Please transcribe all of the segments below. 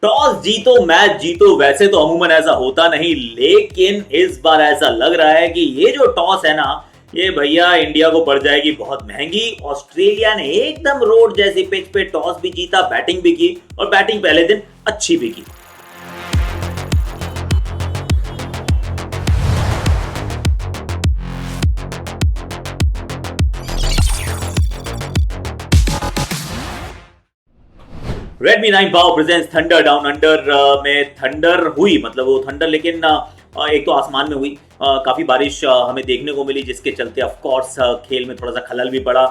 Toss जीतो match जीतो, वैसे तो अमूमन ऐसा होता नहीं, लेकिन इस बार ऐसा लग रहा है कि ये जो टॉस है ना, ये भैया इंडिया को पड़ जाएगी बहुत महंगी। ऑस्ट्रेलिया ने एकदम रोड जैसी पिच पे टॉस भी जीता, बैटिंग भी की और बैटिंग पहले दिन अच्छी भी की। Redmi 9 power presence thunder down under में थंडर हुई, मतलब वो थंडर, लेकिन एक तो आसमान में हुई, काफी बारिश हमें देखने को मिली, जिसके चलते ऑफ कोर्स खेल में थोड़ा सा खलल भी पड़ा।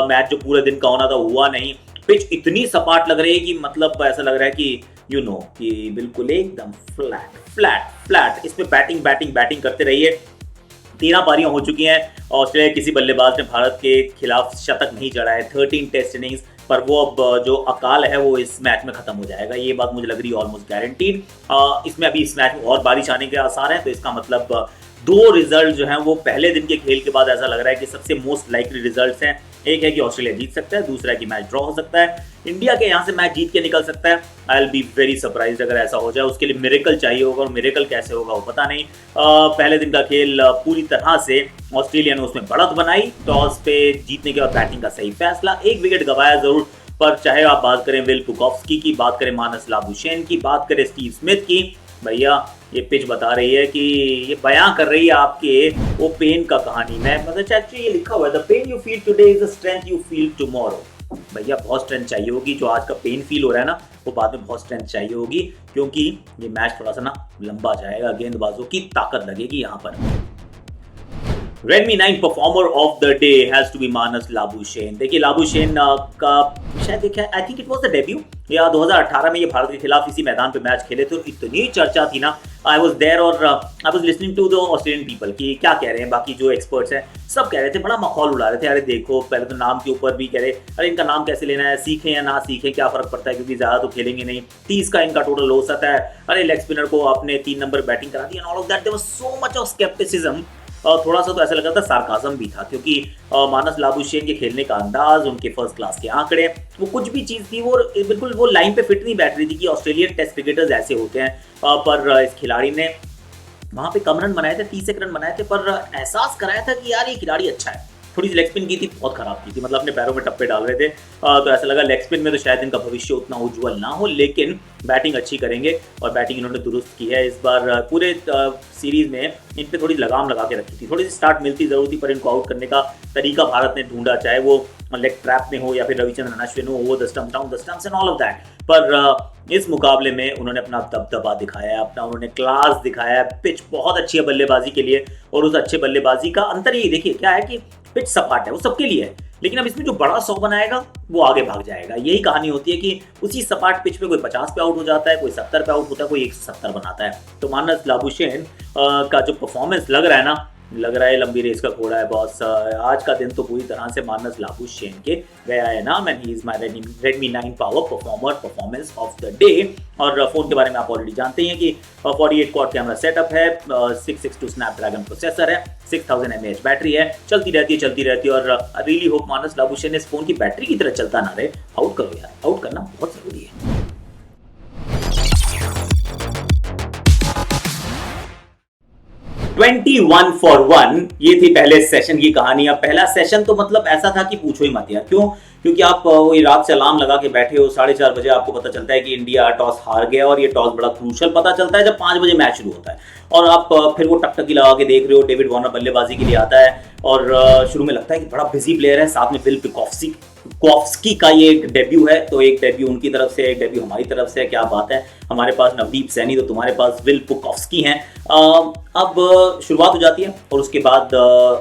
मैच जो पूरे दिन का होना था हुआ नहीं। पिच इतनी सपाट लग रही है कि मतलब ऐसा लग रहा है कि कि बिल्कुल एकदम फ्लैट फ्लैट फ्लैट। इसमें बैटिंग बैटिंग बैटिंग करते रहिए। 13 पारियां हो चुकी हैं। ऑस्ट्रेलिया किसी बल्लेबाज ने भारत के खिलाफ शतक नहीं जड़ा है। 13 टेस्ट इनिंग्स पर वो अब जो अकाल है वो इस मैच में खत्म हो जाएगा, ये बात मुझे लग रही है ऑलमोस्ट गारंटीड। इसमें अभी इस मैच में और बारिश आने के आसार हैं, तो इसका मतलब दो रिजल्ट जो हैं वो पहले दिन के खेल के बाद ऐसा लग रहा है कि सबसे मोस्ट लाइकली रिजल्ट्स हैं। एक है कि ऑस्ट्रेलिया जीत सकता है, दूसरा है कि मैच ड्रॉ हो सकता है, इंडिया के यहाँ से मैच जीत के निकल सकता है। I will be very surprise अगर ऐसा हो जाए। उसके लिए मिरेकल चाहिए होगा, और मिरेकल कैसे होगा वो पता नहीं। पहले दिन का खेल पूरी तरह से ऑस्ट्रेलिया ने उसमें बढ़त बनाई, टॉस पे जीतने के बाद बैटिंग का सही फैसला, एक विकेट गंवाया जरूर, पर चाहे आप बात करें विल पुकॉव्स्की की, बात करें मानस लाबुशेन की, बात करें स्टीव स्मिथ की, भैया ये पिच बता रही है कि ये बयां कर रही है आपके वो पेन का कहानी में। मतलब एक्चुअली ये लिखा हुआ है, the pain you feel today is the strength you feel tomorrow. भैया बहुत स्ट्रेंथ चाहिए होगी, जो आज का पेन फील हो रहा है ना, वो बाद में बहुत स्ट्रेंथ चाहिए होगी, क्योंकि ये मैच थोड़ा सा ना लंबा जाएगा। गेंदबाजों की ताकत लगेगी यहाँ पर। Redmi 9 performer of the day has to be Marnus Labuschagne. देखिए लाबुशेन का शायद देखा, I think it was the debut, या 2018 में ये भारत के खिलाफ इसी मैदान पे मैच खेले थे, और इतनी चर्चा थी ना। आई वाज देयर और I was listening to the Australian people कि क्या कह रहे हैं बाकी जो एक्सपर्ट्स हैं, सब कह रहे थे, बड़ा माहौल उड़ा रहे थे। अरे देखो, पहले तो नाम के ऊपर भी कह रहे, अरे इनका नाम कैसे लेना है, सीखें या ना सीखें क्या फर्क पड़ता है, क्योंकि ज्यादा तो खेलेंगे नहीं। 30 का इनका टोटल लॉस आता है। अरे लेग स्पिनर को आपने 3 नंबर बैटिंग करा दी, and all of that. There was so much of scepticism. थोड़ा सा तो ऐसा लगा था सार्काज्म भी था, क्योंकि मानस लाबुशेन के खेलने का अंदाज, उनके फर्स्ट क्लास के आंकड़े, वो कुछ भी चीज़ थी, वो बिल्कुल वो लाइन पे फिट नहीं बैठ रही थी कि ऑस्ट्रेलियन टेस्ट क्रिकेटर्स ऐसे होते हैं। पर इस खिलाड़ी ने वहाँ पे कम रन बनाए थे, 30 रन बनाए थे, पर एहसास कराया था कि यार ये खिलाड़ी अच्छा है। थोड़ी सी लेग स्पिन की थी, बहुत खराब की थी, मतलब अपने पैरों में टप्पे डाल रहे थे। तो ऐसा लगा लेग स्पिन में तो शायद इनका भविष्य उतना उज्जवल ना हो, लेकिन बैटिंग अच्छी करेंगे, और बैटिंग इन्होंने दुरुस्त की है इस बार। पूरे सीरीज में इन पे थोड़ी लगाम लगा के रखी थी, थोड़ी सी स्टार्ट मिलती जरूर थी, पर इनको आउट करने का तरीका भारत ने ढूंढा, चाहे वो लेग ट्रैप में हो या फिर रविचंद्रन अश्विन हो, वो the stump down the stumps and all of that. पर इस मुकाबले में उन्होंने अपना दबदबा दिखाया है, अपना उन्होंने क्लास दिखाया है। पिच बहुत अच्छी है बल्लेबाजी के लिए, और उस अच्छे बल्लेबाजी का अंतर ये देखिए क्या है कि पिच सपाट है, वो सबके लिए है, लेकिन अब इसमें जो बड़ा 100 बनाएगा वो आगे भाग जाएगा। यही कहानी होती है कि उसी सपाट पिच पे कोई 50 पे आउट हो जाता है, कोई 70 पे आउट होता है, कोई 170 बनाता है। तो मानस लाबुशेन का जो परफॉर्मेंस लग रहा है ना, लग रहा है लंबी रेस का घोड़ा है बॉस। आज का दिन तो पूरी तरह से मानस लाबुशेन के गया है नाम, and he is my Redmi 9 power performance of the day. और फोन के बारे में आप ऑलरेडी जानते ही हैं कि 48 क्वाड कैमरा सेटअप है, 662 स्नैपड्रैगन प्रोसेसर है, 6000 mAh बैटरी है, चलती रहती है। और रियली होप मानस लाबुशेन इस फोन की बैटरी की तरह चलता ना रहे। आउट करो यार, आउट करना बहुत जरूरी है। 21 for 1, ये थी पहले सेशन की कहानी। अब पहला सेशन तो मतलब ऐसा था कि पूछो ही मत यार। क्यों? क्योंकि आप वही रात से अलार्म लगा के बैठे हो, 4:30 बजे आपको पता चलता है कि इंडिया टॉस हार गया, और ये टॉस बड़ा क्रूशल पता चलता है जब 5 बजे मैच शुरू होता है, और आप फिर वो टकटकी लगा के देख रहे हो। डेविड वार्नर बल्लेबाजी के लिए आता है, और शुरू में लगता है कि बड़ा बिजी प्लेयर है, साथ में विल पुकॉव्स्की का ये एक डेब्यू है, तो एक डेब्यू उनकी तरफ से, एक डेब्यू हमारी तरफ से। क्या बात है, हमारे पास नवदीप सैनी तो तुम्हारे पास विल पुकॉव्स्की हैं। अब शुरुआत हो जाती है, और उसके बाद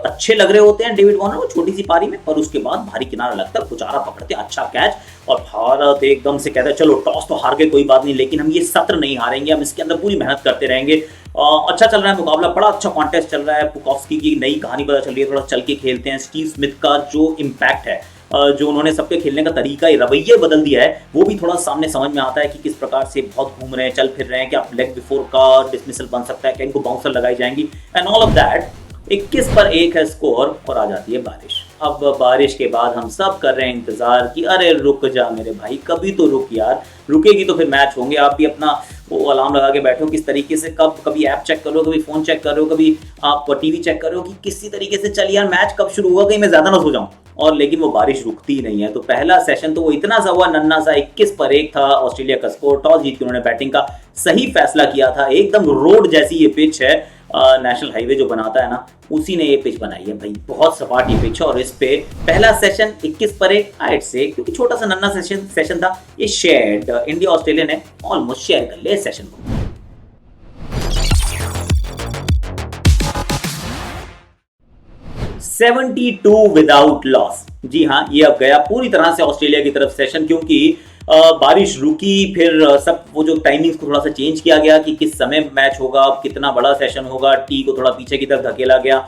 अच्छे लग रहे होते हैं डेविड वार्नर वो छोटी सी पारी में, और उसके बाद भारी किनारा लगता है, पुचारा पकड़ते, अच्छा कैच, और भारत एकदम से कहता है चलो टॉस तो हार गए कोई बात नहीं, लेकिन हम ये सत्र नहीं हारेंगे, हम इसके अंदर पूरी मेहनत करते रहेंगे। अच्छा चल रहा है मुकाबला, बड़ा अच्छा कॉन्टेस्ट चल रहा है। पुकॉव्स्की की नई कहानी पता चल रही है, थोड़ा चल के खेलते हैं। स्टीव स्मिथ का जो इम्पैक्ट है, जो उन्होंने सबके खेलने का तरीका, रवैये बदल दिया है, वो भी थोड़ा सामने समझ में आता है कि किस प्रकार से बहुत घूम रहे हैं, चल फिर रहे हैं, कि आप लेग बिफोर का डिसमिसल बन सकता है, क्या इनको बाउंसर लगाई जाएंगी, एंड ऑल ऑफ दैट। 21 पर 1 है स्कोर, और आ जाती है बारिश। अब बारिश के बाद हम सब कर रहे हैं इंतजार कि अरे रुक जा मेरे भाई, कभी तो रुक यार। रुकेगी तो फिर मैच होंगे। आप भी अपना वो अलार्म लगा के बैठो किस तरीके से, कब कभी ऐप चेक कर रहे हो, कभी फोन चेक कर रहे हो, कभी आप टीवी चेक कर रहे हो कि किसी तरीके से चल यार मैच कब शुरू होगा, कहीं मैं ज्यादा ना सो जाऊं। और लेकिन वो बारिश रुकती ही नहीं है। तो पहला सेशन तो वो इतना सा हुआ, नन्ना सा 21 पर 1 था ऑस्ट्रेलिया का स्कोर। टॉस जीत के उन्होंने बैटिंग का सही फैसला किया था। एकदम रोड जैसी ये पिच है, नेशनल हाईवे जो बनाता है ना, उसी ने ये पिच बनाई है भाई। बहुत सपाट ये पिच है और इस पे पहला सेशन 21 पर 1 आइट से, क्योंकि छोटा सा नन्ना सेशन था, ये शेयर्ड इंडिया ऑस्ट्रेलिया ने ऑलमोस्ट शेयर कर लिया सेशन को। 72 विदाउट लॉस। जी हाँ, ये अब गया पूरी तरह से ऑस्ट्रेलिया की तरफ सेशन, क्योंकि बारिश रुकी, फिर सब वो जो टाइमिंग्स को थोड़ा सा चेंज किया गया कि किस समय मैच होगा, कितना बड़ा सेशन होगा, टी को थोड़ा पीछे की तरफ धकेला गया।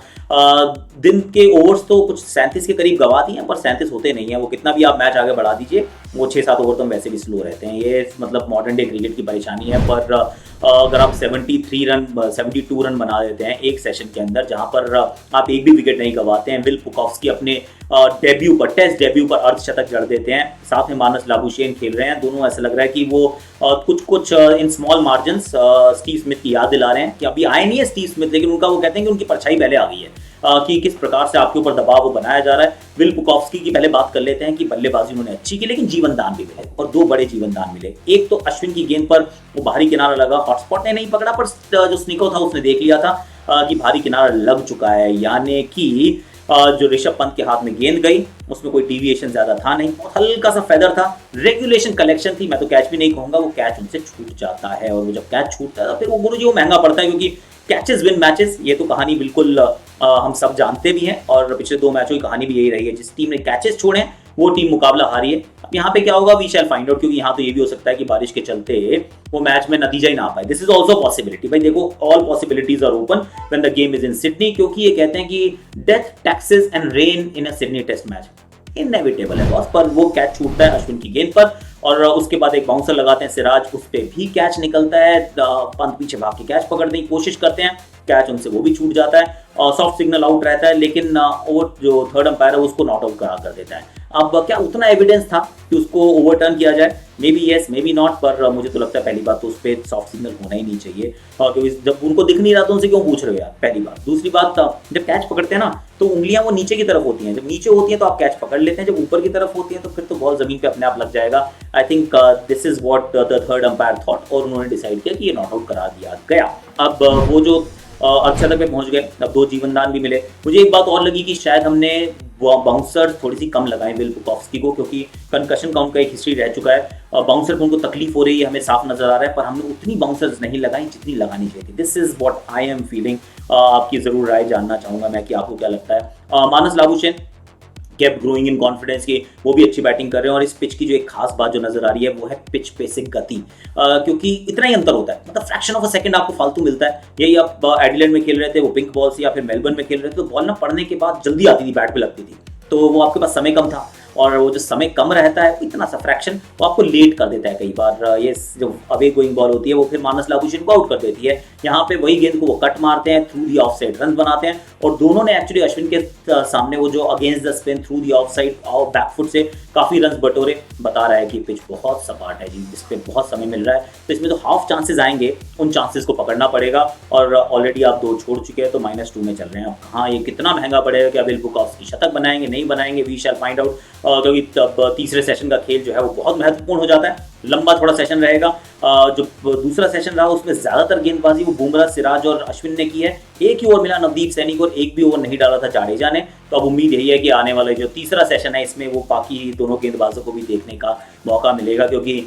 दिन के ओवर्स तो कुछ 37 के करीब गवा दिए हैं, पर 37 होते नहीं है। वो कितना भी आप मैच आगे बढ़ा दीजिए, वो 6-7 ओवर तो वैसे भी स्लो रहते हैं। ये मतलब मॉडर्न डे क्रिकेट की परेशानी है। पर अगर आप 72 रन बना देते हैं एक सेशन के अंदर, जहां पर आप एक भी विकेट नहीं गवाते हैं, विल पुकॉव्स्की अपने टेस्ट डेब्यू पर अर्धशतक जड़ देते हैं। साथ में मानस लाबुशेन खेल रहे हैं। दोनों ऐसा लग रहा है कि वो कुछ in small margin Steve Smith की याद दिला रहे हैं कि अभी आए नहीं है स्टीव स्मिथ, लेकिन उनका वो कहते हैं कि उनकी परछाई पहले आ गई है, कि किस प्रकार से आपके ऊपर दबाव वो बनाया जा रहा है। विल पुकॉव्स्की की पहले बात कर लेते हैं कि बल्लेबाजी उन्होंने अच्छी की, लेकिन जीवन दान भी मिले और 2 बड़े जीवन दान मिले। एक तो अश्विन की गेंद पर वो बाहरी किनारा लगा, हॉटस्पॉट ने नहीं पकड़ा, पर जो स्निको था उसने देख लिया था कि भारी किनारा लग चुका है, यानी कि जो ऋषभ पंत के हाथ में गेंद गई उसमें कोई डिविएशन ज्यादा था नहीं, बहुत हल्का सा फेदर था, रेगुलेशन कलेक्शन थी। मैं तो कैच भी नहीं कहूंगा, वो कैच उनसे छूट जाता है, और वो जब कैच छूटता है फिर वो गुरुजी वो महंगा पड़ता है, क्योंकि कैचेस विन मैचेस, ये तो कहानी बिल्कुल हम सब जानते भी हैं। और पिछले 2 मैचों की कहानी भी यही रही है, जिस टीम ने कैचेस छोड़े हैं वो टीम मुकाबला हारी है। अब यहाँ पे क्या होगा, वी शैल फाइंड आउट, क्योंकि यहाँ तो ये भी हो सकता है कि बारिश के चलते वो मैच में नतीजा ही ना आ पाए। This is also possibility. भाई देखो, all possibilities are open when the game is in Sydney, क्योंकि ये कहते हैं कि death, taxes and rain in a Sydney test match inevitable है बॉस। पर वो कैच छूटता है अश्विन की गेंद पर, और उसके बाद एक बाउंसर लगाते हैं सिराज, उस पर भी कैच निकलता है। पंत पीछे भाग के कैच पकड़ने की कोशिश करते हैं, कैच उनसे वो भी छूट जाता है और सॉफ्ट सिग्नल आउट रहता है, लेकिन वो जो थर्ड अंपायर है उसको नॉट आउट करा कर देता है। अब क्या उतना एविडेंस था कि उसको ओवरटर्न किया जाए? May be yes, may be not, पर मुझे तो लगता है पहली बात तो उस पर सॉफ्ट सिग्नल होना ही नहीं चाहिए, क्योंकि जब उनको दिख नहीं रहा तो उनसे क्यों पूछ रहे हो यार, पहली बात। दूसरी बात, जब कैच पकड़ते हैं ना तो उंगलियां वो नीचे की तरफ होती हैं, जब नीचे होती हैं तो आप कैच पकड़ लेते हैं, जब ऊपर की तरफ होती है तो फिर तो बॉल जमीन पे अपने आप लग जाएगा। I think this is what the third umpire thought, और उन्होंने डिसाइड किया कि ये नॉट आउट करा दिया गया। अब वो जो अर्धशतक पे पहुंच गए, अब 2 जीवनदान भी मिले। मुझे एक बात और लगी कि शायद हमने वो बाउंसर थोड़ी सी कम लगाए विल पुकॉव्स्की को, क्योंकि कंकशन का उनका एक हिस्ट्री रह चुका है। बाउंसर को उनको तकलीफ हो रही है, हमें साफ नजर आ रहा है, पर हमने उतनी बाउंसर्स नहीं लगाई जितनी लगानी चाहिए थी। This is what I am feeling. आपकी जरूर राय जानना चाहूंगा मैं कि आपको क्या लगता है। Marnus Labuschagne kept growing in confidence की, वो भी अच्छी बैटिंग कर रहे हैं। और इस पिच की जो एक खास बात जो नजर आ रही है वो है पिच पे से गति, क्योंकि इतना ही अंतर होता है, मतलब फ्रैक्शन ऑफ अ सेकंड आपको फालतू मिलता है। यही आप एडिलेड में खेल रहे थे, वो पिंक बॉल से, या फिर मेलबर्न में खेल रहे थे, तो बॉल ना पड़ने के बाद जल्दी आती थी, बैट पे लगती थी, तो वो आपके पास समय कम था, और वो जो समय कम रहता है इतना सा फ्रैक्शन वो आपको लेट कर देता है कई बार। ये जो अवे गोइंग बॉल होती है वो फिर मानस लाबुशेन को आउट कर देती है। यहाँ पे वही गेंद को वो कट मारते हैं, through the of side run बनाते हैं, और दोनों ने एक्चुअली अश्विन के सामने वो जो against the spin through the of side और बैकफुट से काफी रन बटोरे। बता रहा है कि पिच बहुत सपाट है जी, इस पे बहुत समय मिल रहा है, तो इसमें जो हाफ चांसेस आएंगे उन चांसेस को पकड़ना पड़ेगा। और ऑलरेडी आप 2 छोड़ चुके हैं तो -2 में चल रहे हैं। अब कहाँ ये कितना महंगा पड़ेगा, क्या विल पुकॉव्स्की शतक बनाएंगे नहीं बनाएंगे, वी शैल फाइंड आउट, क्योंकि तब तीसरे सेशन का खेल जो है वो बहुत महत्वपूर्ण हो जाता है। लंबा थोड़ा सेशन रहेगा। जो दूसरा सेशन रहा उसमें ज्यादातर गेंदबाजी वो बुमराह, सिराज और अश्विन ने की है। एक ही ओवर मिला नवदीप सैनी को, और एक भी ओवर नहीं डाला था जाडेजा ने। तो अब उम्मीद यही है कि आने वाला जो तीसरा सेशन है इसमें वो बाकी दोनों गेंदबाजों को भी देखने का मौका मिलेगा, क्योंकि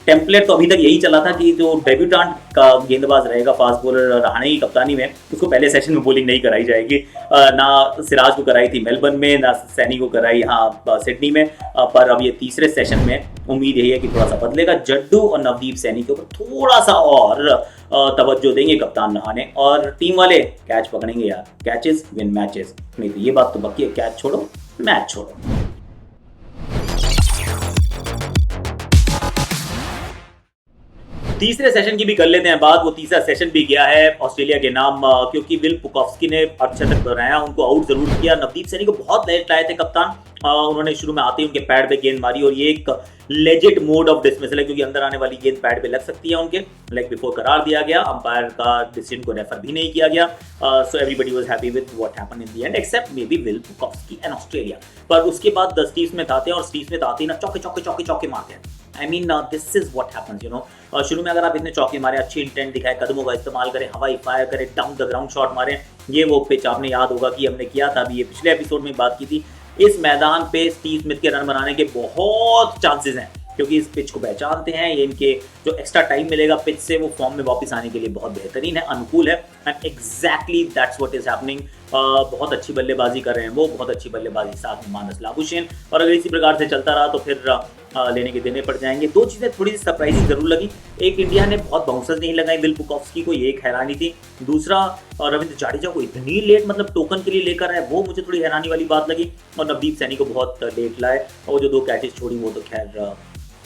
टेम्पलेट तो अभी तक यही चला था कि जो डेब्यूटेंट का गेंदबाज रहेगा फास्ट बॉलर रहाणे की कप्तानी में, उसको पहले सेशन में बॉलिंग नहीं कराई जाएगी। ना सिराज को कराई थी मेलबर्न में, ना सैनी को कराई यहाँ सिडनी में, पर अब ये तीसरे सेशन में उम्मीद यही है कि थोड़ा सा बदलेगा। जड्डू और नवदीप सैनी के ऊपर थोड़ा सा और तवज्जो देंगे कप्तान रहाणे, और टीम वाले कैच पकड़ेंगे यार, कैचेस विन मैचेस। नहीं तो ये बात तो बाकी है, कैच छोड़ो मैच छोड़ो। तीसरे सेशन की भी कर लेते हैं बात। वो तीसरा सेशन भी गया है ऑस्ट्रेलिया के नाम, क्योंकि विल पुकॉव्स्की ने अर्धशतक बनाया, उनको आउट जरूर किया। नवदीप सैनी को बहुत लेट लाए थे कप्तान, उन्होंने शुरू में आते ही उनके पैड पे गेंद मारी, और ये एक लेजिट मोड ऑफ डिसमिसल है, क्योंकि अंदर आने वाली गेंद पैड पे लग सकती है उनके। लेग बिफोर करार दिया गया, अंपायर का डिसीजन को रेफर भी नहीं किया गया। So everybody was happy with what happened in the end except maybe Will Pukovski and Australia. पर उसके बाद स्टीव स्मिथ आते हैं, और स्टीव स्मिथ आते ही ना चौके मारते हैं। I mean this is what happens, you know. शुरू में अगर आप इतने चौके मारे, अच्छी इंटेंट दिखाए, कदमों का इस्तेमाल करें, हवाई फायर करें, डाउन द ग्राउंड शॉट मारें, ये वो पिच आपने याद होगा कि हमने किया था, अभी ये पिछले एपिसोड में बात की थी। इस मैदान पे स्टीव स्मिथ के रन बनाने के बहुत चांसेस हैं, क्योंकि इस पिच को पहचानते हैं। ये इनके जो एक्स्ट्रा टाइम मिलेगा पिच से, वो फॉर्म में वापस आने के लिए बहुत बेहतरीन है, अनुकूल है। And exactly that's what is happening. बहुत अच्छी बल्लेबाजी कर रहे हैं वो, बहुत अच्छी बल्लेबाजी, साथ में मानस लाबुशेन। और अगर इसी प्रकार से चलता रहा तो फिर लेने के देने पड़ जाएंगे। दो चीज़ें थोड़ी सी सरप्राइजिंग जरूर लगी। एक, इंडिया ने बहुत बाउंसर्स नहीं लगाई विल पुकॉव्स्की को, ये एक हैरानी थी। दूसरा, रविंद्र जाडेजा को इतनी लेट मतलब टोकन के लिए लेकर आए, वो मुझे थोड़ी हैरानी वाली बात लगी। और नवदीप सैनी को बहुत लेट लाए, और जो 2 कैचेस छोड़ी वो तो खैर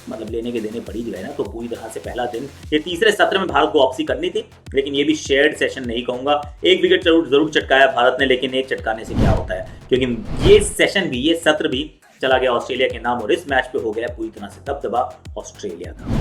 मतलब लेने के देने पड़ी गए ना। तो पूरी तरह से पहला दिन, ये तीसरे सत्र में भारत को वापसी करनी थी, लेकिन ये भी शेयर्ड सेशन नहीं कहूंगा। एक विकेट जरूर चटकाया भारत ने, लेकिन एक चटकाने से क्या होता है, क्योंकि ये सेशन भी, ये सत्र भी चला गया ऑस्ट्रेलिया के नाम, और इस मैच पे हो गया पूरी तरह से दबदबा ऑस्ट्रेलिया का।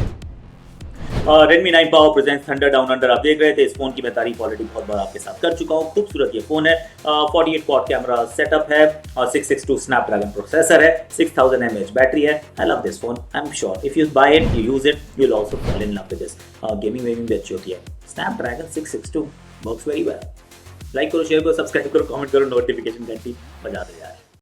Redmi 9 Power presents Thunder Down Under, आप देख रहे थे। इस फोन की मैं तारीफ ऑलरेडी बहुत बार आपके साथ कर चुका हूँ। खूबसूरत ये फोन है, 48 क्वाड कैमरा सेटअप है, और 662 स्नैपड्रैगन प्रोसेसर है, 6000 mAh बैटरी है। I love this phone, I am sure if you buy it, you use it, you will also fall in love with this. Gaming भी अच्छी होती है। Snapdragon 662 works very well. Like करो, share करो, subscribe करो, comment करो, notification घंटी बजा दो यार।